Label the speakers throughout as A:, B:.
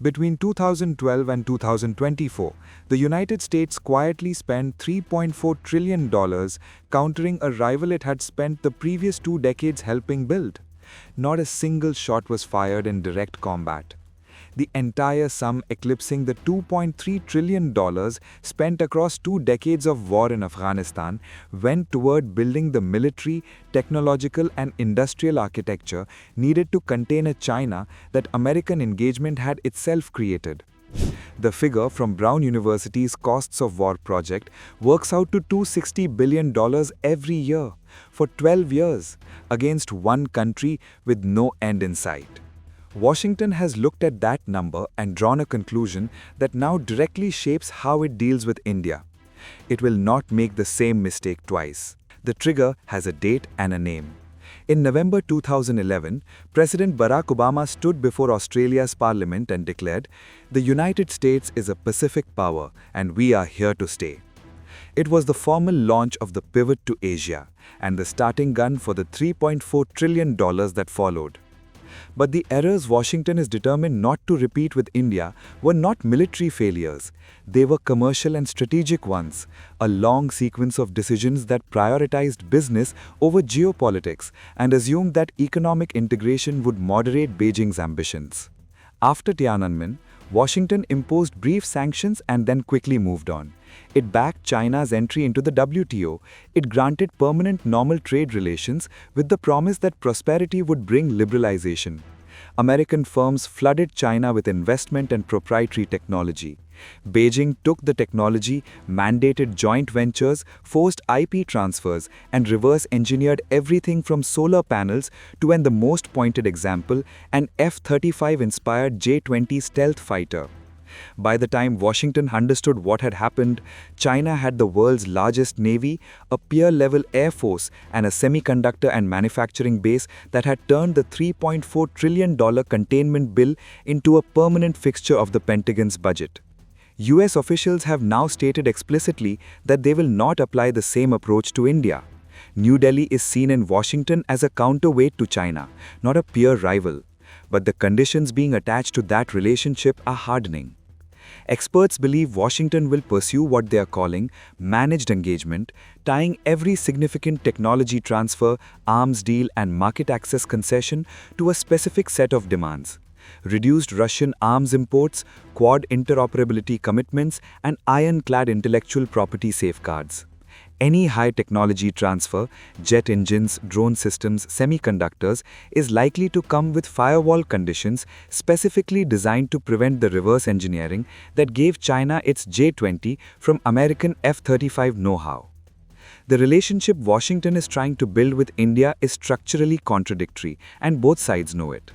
A: Between 2012 and 2024, the United States quietly spent $3.4 trillion countering a rival it had spent the previous 2 decades helping build. Not a single shot was fired in direct combat. The entire sum eclipsing the $2.3 trillion spent across 2 decades of war in Afghanistan went toward building the military, technological and industrial architecture needed to contain a China that American engagement had itself created. The figure from Brown University's Costs of War project works out to $260 billion every year, for 12 years, against one country with no end in sight. Washington has looked at that number and drawn a conclusion that now directly shapes how it deals with India. It will not make the same mistake twice. The trigger has a date and a name. In November 2011, President Barack Obama stood before Australia's parliament and declared, "The United States is a Pacific power and we are here to stay." It was the formal launch of the pivot to Asia and the starting gun for the $3.4 trillion that followed. But the errors Washington is determined not to repeat with India were not military failures. They were commercial and strategic ones, a long sequence of decisions that prioritized business over geopolitics and assumed that economic integration would moderate Beijing's ambitions. After Tiananmen, Washington imposed brief sanctions and then quickly moved on. It backed China's entry into the WTO. It granted permanent normal trade relations with the promise that prosperity would bring liberalization. American firms flooded China with investment and proprietary technology. Beijing took the technology, mandated joint ventures, forced IP transfers, and reverse-engineered everything from solar panels to, and the most pointed example, an F-35-inspired J-20 stealth fighter. By the time Washington understood what had happened, China had the world's largest navy, a peer-level air force, and a semiconductor and manufacturing base that had turned the $3.4 trillion containment bill into a permanent fixture of the Pentagon's budget. US officials have now stated explicitly that they will not apply the same approach to India. New Delhi is seen in Washington as a counterweight to China, not a peer rival. But the conditions being attached to that relationship are hardening. Experts believe Washington will pursue what they are calling managed engagement, tying every significant technology transfer, arms deal, and market access concession to a specific set of demands. Reduced Russian arms imports, Quad interoperability commitments, and ironclad intellectual property safeguards. Any high-technology transfer, jet engines, drone systems, semiconductors, is likely to come with firewall conditions specifically designed to prevent the reverse engineering that gave China its J-20 from American F-35 know-how. The relationship Washington is trying to build with India is structurally contradictory, and both sides know it.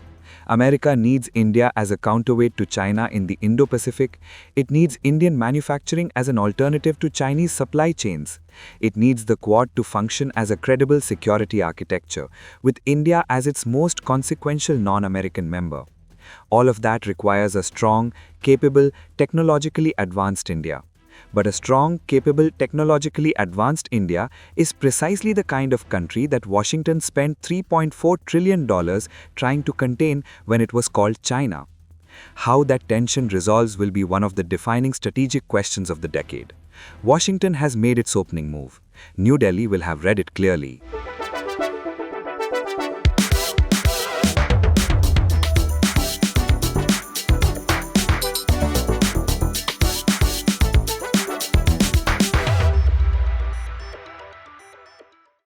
A: America needs India as a counterweight to China in the Indo-Pacific. It needs Indian manufacturing as an alternative to Chinese supply chains. It needs the Quad to function as a credible security architecture, with India as its most consequential non-American member. All of that requires a strong, capable, technologically advanced India. But a strong, capable, technologically advanced India is precisely the kind of country that Washington spent $3.4 trillion trying to contain when it was called China. How that tension resolves will be one of the defining strategic questions of the decade. Washington has made its opening move. New Delhi will have read it clearly.